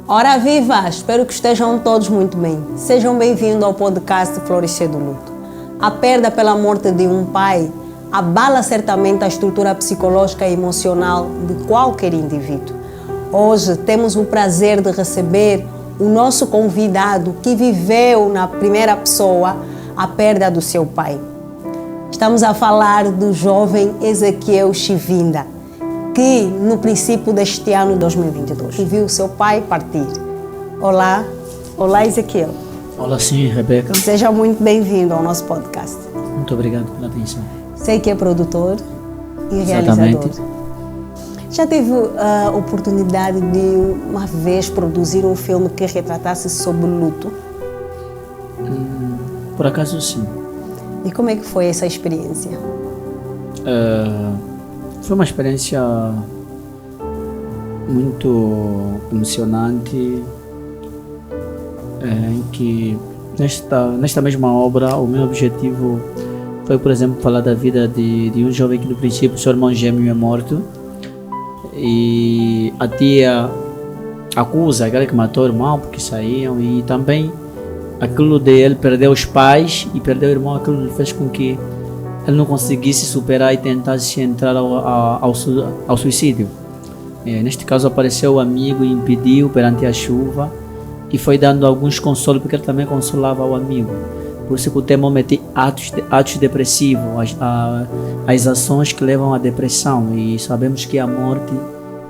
Ora viva! Espero que estejam todos muito bem. Sejam bem-vindos ao podcast Florescer do Luto. A perda pela morte de um pai abala certamente a estrutura psicológica e emocional de qualquer indivíduo. Hoje temos o prazer de receber o nosso convidado que viveu na primeira pessoa a perda do seu pai. Estamos a falar do jovem Ezequiel Chivinda, que no princípio deste ano 2022 viu seu pai partir. Olá Ezequiel. Olá sim, Rebeca. Seja muito bem-vindo ao nosso podcast. Muito obrigado pela atenção. Sei que é produtor e Exatamente. realizador. Já teve a oportunidade de uma vez produzir um filme que retratasse sobre o luto? Por acaso sim. E como é que foi essa experiência? Foi uma experiência muito emocionante, em que nesta mesma obra o meu objetivo foi, por exemplo, falar da vida de um jovem que no princípio seu irmão gêmeo é morto e a tia acusa aquele que matou o irmão porque saíam, e também aquilo de ele perder os pais e perder o irmão, aquilo fez com que ele não conseguisse superar e tentasse entrar ao suicídio. Neste caso apareceu o amigo e impediu perante a chuva e foi dando alguns consolos, porque ele também consolava o amigo. Por isso que o tema mete atos depressivos, as ações que levam à depressão, e sabemos que a morte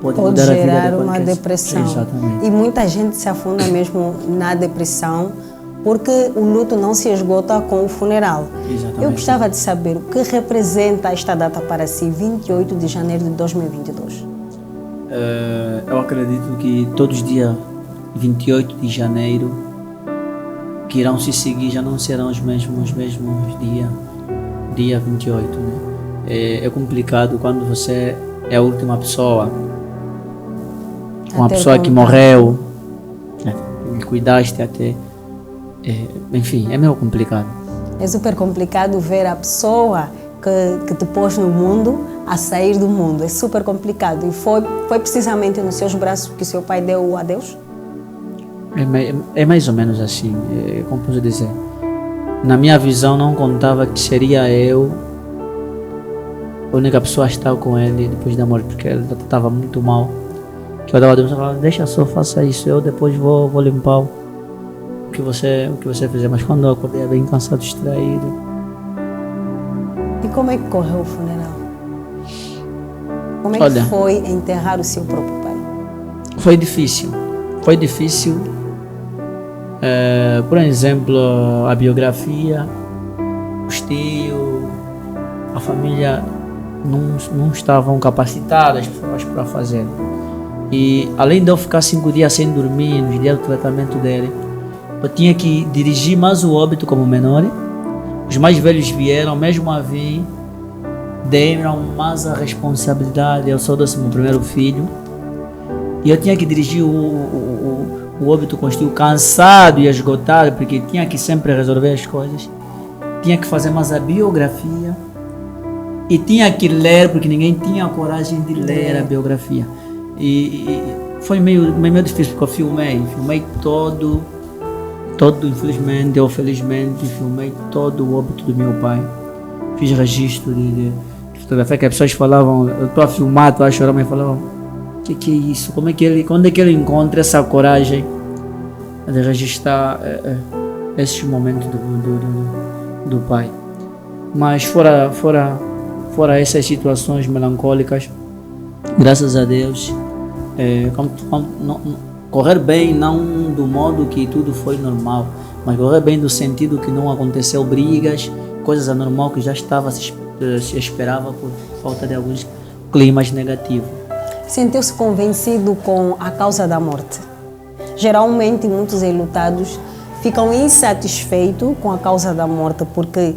pode mudar a vida de gerar qualquer... uma depressão. Exatamente. E muita gente se afunda mesmo na depressão, porque o luto não se esgota com o funeral. Exatamente. Eu gostava de saber o que representa esta data para si, 28 de janeiro de 2022. Eu acredito que todos os dias 28 de janeiro que irão se seguir já não serão os mesmos dia 28, né? É complicado quando você é a última pessoa, uma pessoa que morreu, né? E cuidaste até, enfim, é meio complicado. É super complicado ver a pessoa que te pôs no mundo a sair do mundo. É super complicado. E foi precisamente nos seus braços que seu pai deu o adeus? É mais ou menos assim, como posso dizer. Na minha visão não contava que seria eu a única pessoa a estar com ele depois da morte, porque ele estava muito mal. Que eu dava Deus e falava, deixa só, faça isso, eu depois vou limpar o que você fizer. Mas quando eu acordei bem cansado, distraído. E como é que correu o funeral? Como é que foi enterrar o seu próprio pai? Foi difícil. Por exemplo, a biografia, os tios, a família não estavam capacitadas para fazer. E além de eu ficar 5 dias sem dormir nos dias do tratamento dele, eu tinha que dirigir mais o óbito como menor. Os mais velhos vieram, mesmo a vir, deram mais a responsabilidade. Eu sou o 11º filho e eu tinha que dirigir o óbito com estilo cansado e esgotado, porque tinha que sempre resolver as coisas, tinha que fazer mais a biografia e tinha que ler, porque ninguém tinha coragem de ler a biografia. E foi meio difícil, porque eu filmei todo, infelizmente ou felizmente, filmei todo o óbito do meu pai. Fiz registro de fotografia, que as pessoas falavam, eu estou a filmar, estou a chorar, mas falavam, o que é isso? Quando é que ele encontra essa coragem de registrar esses momentos do pai? Mas fora essas situações melancólicas, graças a Deus, correr bem, não do modo que tudo foi normal, mas correr bem do sentido que não aconteceu brigas, coisas anormais que já se esperava por falta de alguns climas negativos. Sentiu-se convencido com a causa da morte? Geralmente, muitos enlutados ficam insatisfeitos com a causa da morte, porque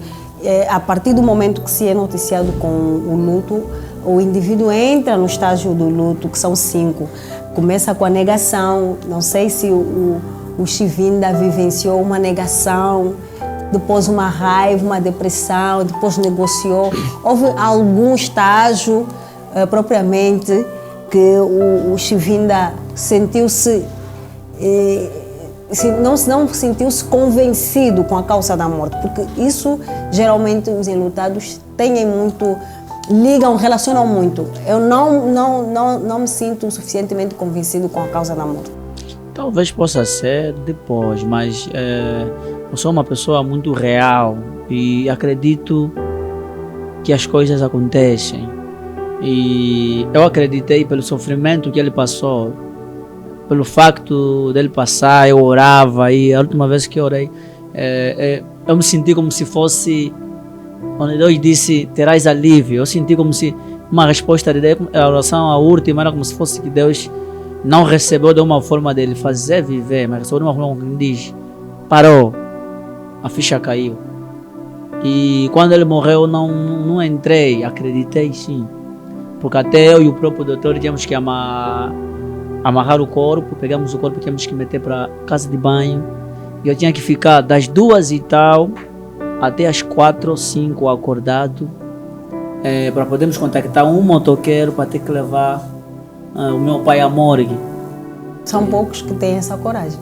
a partir do momento que se é noticiado com o luto, o indivíduo entra no estágio do luto, que são 5. Começa com a negação. Não sei se o Chivinda vivenciou uma negação, depois uma raiva, uma depressão, depois negociou. Houve algum estágio propriamente que o Chivinda sentiu-se não sentiu-se convencido com a causa da morte, porque isso geralmente os enlutados ligam, relacionam muito. Eu não me sinto suficientemente convencido com a causa da morte. Talvez possa ser depois, mas eu sou uma pessoa muito real e acredito que as coisas acontecem. E eu acreditei pelo sofrimento que ele passou, pelo facto dele passar, eu orava, e a última vez que eu orei, eu me senti como se fosse, quando Deus disse, terás alívio, eu senti como se uma resposta de Deus, a oração, a última, era como se fosse que Deus não recebeu de uma forma dele fazer viver, mas recebeu de uma forma que diz, parou, a ficha caiu. E quando ele morreu, não entrei, acreditei sim, porque até eu e o próprio doutor tínhamos que amarrar o corpo, pegamos o corpo e tínhamos que meter para casa de banho, e eu tinha que ficar das 2 e tal até as 4 ou 5 acordado, para podermos contactar um motoqueiro para ter que levar o meu pai à morgue. São poucos que têm essa coragem.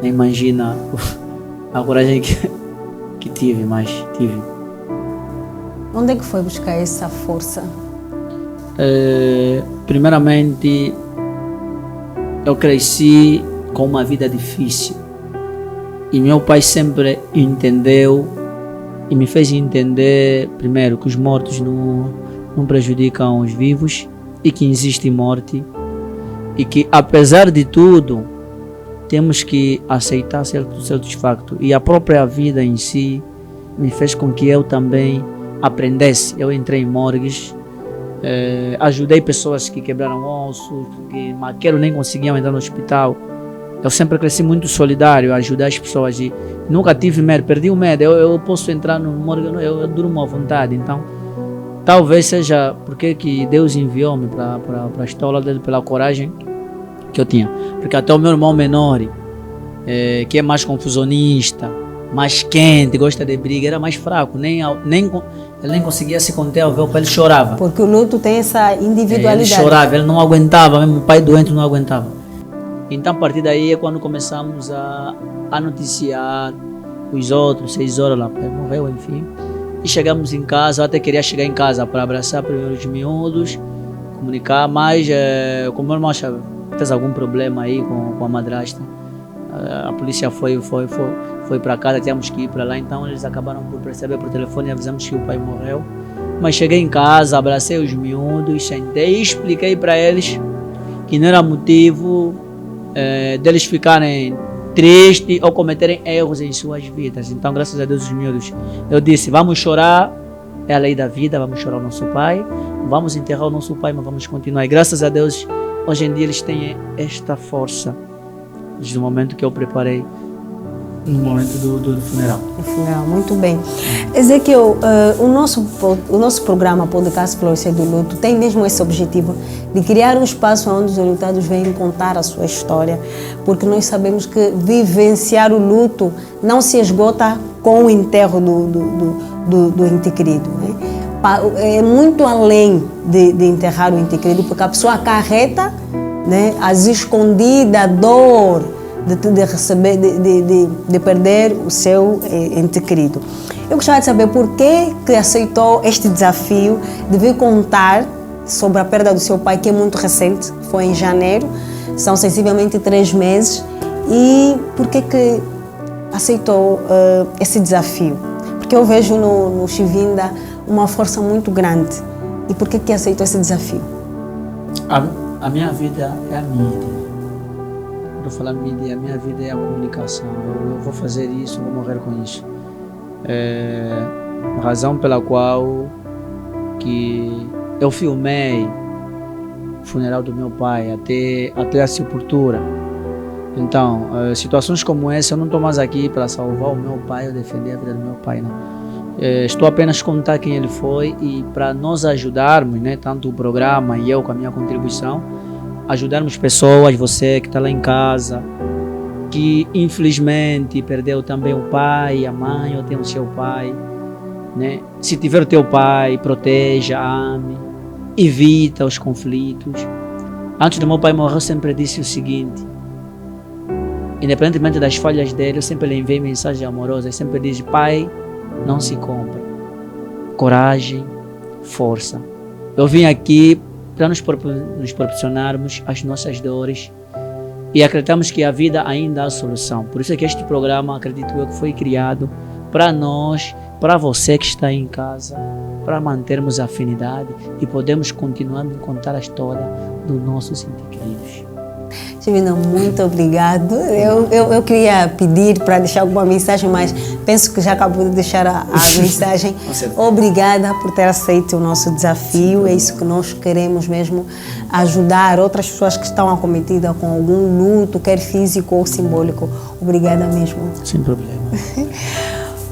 Nem imagina a coragem que tive, mas tive. Onde é que foi buscar essa força? Primeiramente, eu cresci com uma vida difícil e meu pai sempre entendeu e me fez entender, primeiro, que os mortos não prejudicam os vivos e que existe morte e que, apesar de tudo, temos que aceitar certos factos, e a própria vida em si me fez com que eu também aprendesse. Eu entrei em morgues, ajudei pessoas que quebraram ossos, que maqueiro nem conseguiam entrar no hospital. Eu sempre cresci muito solidário, ajudar as pessoas, e nunca tive medo, perdi o medo. Eu posso entrar no morgue, eu durmo à vontade. Então talvez seja porque que Deus enviou-me para estar ao lado dele, pela coragem que eu tinha. Porque até o meu irmão menor, que é mais confusionista, mais quente, gosta de briga, era mais fraco, ele nem conseguia se conter ao ver o pai, ele chorava. Porque o luto tem essa individualidade. Ele chorava, ele não aguentava, mesmo o pai doente não aguentava. Então a partir daí é quando começamos a noticiar os outros, 6 horas lá, morreu, enfim. E chegamos em casa, eu até queria chegar em casa para abraçar primeiro os miúdos, comunicar, mas como meu irmão fez algum problema aí com a madrasta, a polícia foi para casa, tínhamos que ir para lá, então eles acabaram por perceber por telefone e avisamos que o pai morreu. Mas cheguei em casa, abracei os miúdos, sentei e expliquei para eles que não era motivo deles ficarem tristes ou cometerem erros em suas vidas. Então, graças a Deus, os miúdos, eu disse, vamos chorar, é a lei da vida, vamos chorar o nosso pai, vamos enterrar o nosso pai, mas vamos continuar. E graças a Deus, hoje em dia eles têm esta força, desde o momento que eu preparei, no momento do funeral. O funeral, muito bem. Ezequiel, o nosso programa Podcast Florescer do Luto tem mesmo esse objetivo de criar um espaço onde os enlutados venham contar a sua história, porque nós sabemos que vivenciar o luto não se esgota com o enterro do ente querido, né? É muito além de enterrar o ente querido, porque a pessoa acarreta, né, as escondidas, a dor de receber, de perder o seu ente querido. Eu gostaria de saber por que aceitou este desafio de vir contar sobre a perda do seu pai, que é muito recente, foi em janeiro, são sensivelmente 3 meses, e por que aceitou esse desafio? Porque eu vejo no Chivinda uma força muito grande. E por que aceitou esse desafio? A minha vida é a mídia. Quando eu falo mídia, a minha vida é a comunicação. Eu vou fazer isso, vou morrer com isso. A razão pela qual que eu filmei o funeral do meu pai até a sepultura. Então, situações como essa, eu não estou mais aqui para salvar o meu pai ou defender a vida do meu pai, não. Estou apenas a contar quem ele foi, e para nós ajudarmos, né, tanto o programa e eu com a minha contribuição, ajudarmos pessoas, você que está lá em casa, que infelizmente perdeu também o pai, a mãe, ou tem o seu pai, né? Se tiver o teu pai, proteja, ame, evita os conflitos. Antes do meu pai morrer, eu sempre disse o seguinte: independentemente das falhas dele, eu sempre lhe enviei mensagem amorosa. Eu sempre disse: pai, não se compra. Coragem, força. Eu vim aqui para nos proporcionarmos as nossas dores e acreditamos que a vida ainda há solução. Por isso é que este programa, acredito eu, que foi criado para nós, para você que está aí em casa, para mantermos a afinidade e podemos continuar a contar a história dos nossos entes queridos. Divino, muito obrigado. Eu queria pedir para deixar alguma mensagem, mas penso que já acabou de deixar a mensagem. Obrigada por ter aceito o nosso desafio. É isso que nós queremos mesmo, ajudar outras pessoas que estão acometidas com algum luto, quer físico ou simbólico. Obrigada mesmo. Sem problema.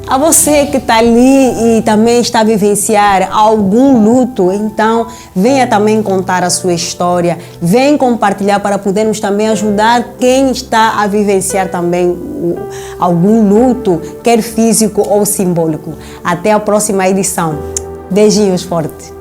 A você que está ali e também está a vivenciar algum luto, então venha também contar a sua história, venha compartilhar para podermos também ajudar quem está a vivenciar também algum luto, quer físico ou simbólico. Até a próxima edição. Beijinhos fortes.